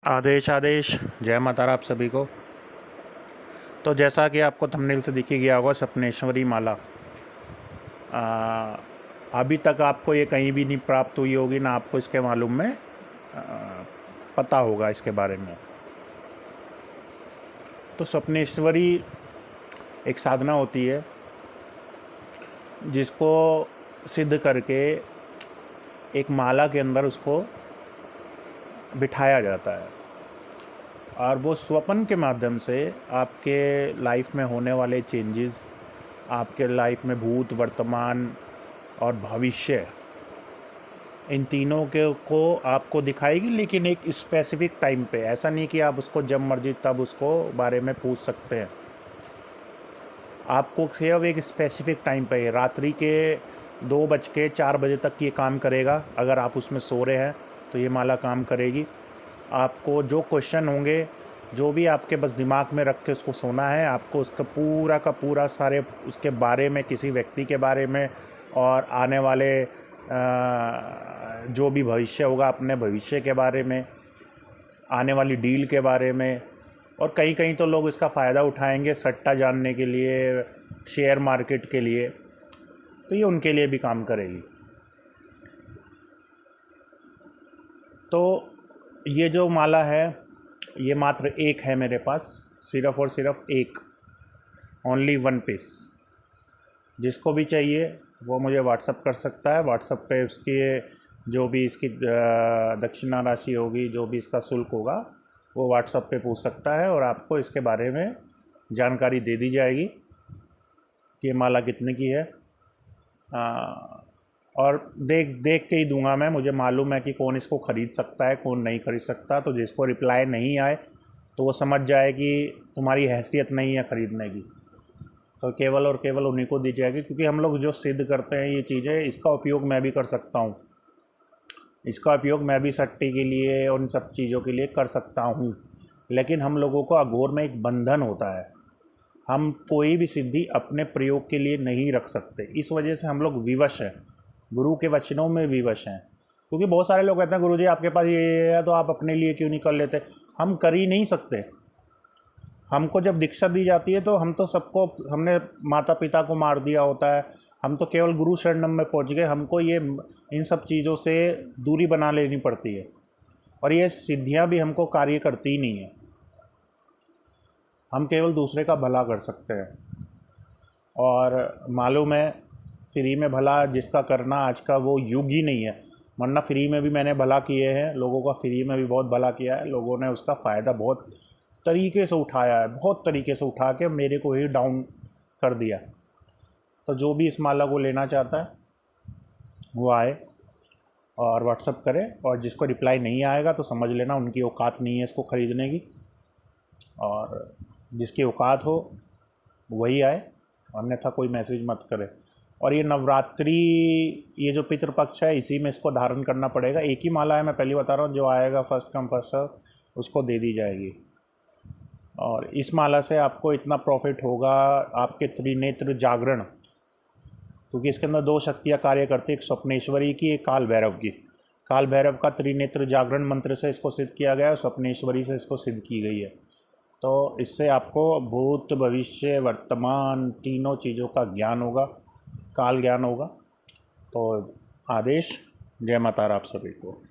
आदेश आदेश। जय माता रा आप सभी को। तो जैसा कि आपको थंबनेल से दिख ही गया होगा, सप्नेश्वरी माला अभी तक आपको ये कहीं भी नहीं प्राप्त हुई होगी, ना आपको इसके मालूम में पता होगा इसके बारे में। तो सप्नेश्वरी एक साधना होती है जिसको सिद्ध करके एक माला के अंदर उसको बिठाया जाता है, और वो स्वप्न के माध्यम से आपके लाइफ में होने वाले चेंजेस, आपके लाइफ में भूत, वर्तमान और भविष्य, इन तीनों के को आपको दिखाएगी, लेकिन एक स्पेसिफिक टाइम पे। ऐसा नहीं कि आप उसको जब मर्जी तब उसको बारे में पूछ सकते हैं। आपको सिर्फ एक स्पेसिफिक टाइम पे, रात्रि के 2:04 बजे तक ये काम करेगा। अगर आप उसमें सो रहे हैं तो ये माला काम करेगी। आपको जो क्वेश्चन होंगे, जो भी आपके बस दिमाग में रख के उसको सोना है, आपको उसका पूरा का पूरा सारे उसके बारे में, किसी व्यक्ति के बारे में और आने वाले जो भी भविष्य होगा, अपने भविष्य के बारे में, आने वाली डील के बारे में। और कहीं कहीं तो लोग इसका फ़ायदा उठाएंगे सट्टा जानने के लिए, शेयर मार्केट के लिए, तो ये उनके लिए भी काम करेगी। तो ये जो माला है, ये मात्र एक है मेरे पास, सिर्फ़ और सिर्फ एक, ओनली वन पीस। जिसको भी चाहिए वो मुझे व्हाट्सअप कर सकता है। व्हाट्सअप पे उसकी जो भी इसकी दक्षिणा राशि होगी, जो भी इसका शुल्क होगा, वो व्हाट्सअप पे पूछ सकता है, और आपको इसके बारे में जानकारी दे दी जाएगी कि माला कितने की है। और देख के ही दूंगा मैं। मुझे मालूम है कि कौन इसको ख़रीद सकता है, कौन नहीं ख़रीद सकता। तो जिसको रिप्लाई नहीं आए तो वो समझ जाए कि तुम्हारी हैसियत नहीं है ख़रीदने की, तो केवल और केवल उन्हीं को दी जाएगी। क्योंकि हम लोग जो सिद्ध करते हैं ये चीज़ें, इसका उपयोग मैं भी कर सकता हूँ। इसका उपयोग मैं भी सट्टी के लिए और उन सब चीज़ों के लिए कर सकता हूँ, लेकिन हम लोगों को अघोर में एक बंधन होता है। हम कोई भी सिद्धि अपने प्रयोग के लिए नहीं रख सकते। इस वजह से हम लोग विवश हैं, गुरु के वचनों में विवश हैं। क्योंकि बहुत सारे लोग कहते हैं गुरुजी आपके पास ये है तो आप अपने लिए क्यों नहीं कर लेते। हम कर ही नहीं सकते। हमको जब दीक्षा दी जाती है तो हम तो सबको, हमने माता पिता को मार दिया होता है, हम तो केवल गुरु शरणम में पहुंच गए। हमको ये इन सब चीज़ों से दूरी बना लेनी पड़ती है, और ये सिद्धियां भी हमको कार्य करती ही नहीं है। हम केवल दूसरे का भला कर सकते हैं, और मालूम है फ्री में भला जिसका करना आज का वो युग ही नहीं है। वरना फ्री में भी मैंने भला किए हैं, लोगों का फ्री में भी बहुत भला किया है। लोगों ने उसका फ़ायदा बहुत तरीके से उठाया है, बहुत तरीके से उठा के मेरे को ही डाउन कर दिया। तो जो भी इस माला को लेना चाहता है वो आए और व्हाट्सअप करे, और जिसको रिप्लाई नहीं आएगा तो समझ लेना उनकी औकात नहीं है इसको ख़रीदने की, और जिसकी औकात हो वही आए, अन्यथा कोई मैसेज मत करे। और ये नवरात्रि, ये जो पितृपक्ष है, इसी में इसको धारण करना पड़ेगा। एक ही माला है, मैं पहले बता रहा हूँ। जो आएगा फर्स्ट कम फर्स्ट सर्व उसको दे दी जाएगी। और इस माला से आपको इतना प्रॉफिट होगा, आपके त्रिनेत्र जागरण, क्योंकि इसके अंदर दो शक्तियाँ कार्य करती है, एक स्वप्नेश्वरी की, एक काल भैरव की। काल भैरव का त्रिनेत्र जागरण मंत्र से इसको सिद्ध किया गया है, स्वप्नेश्वरी से इसको सिद्ध की गई है। तो इससे आपको भूत, भविष्य, वर्तमान, तीनों चीज़ों का ज्ञान होगा, काल ज्ञान होगा। तो आदेश। जय माता रा आप सभी को।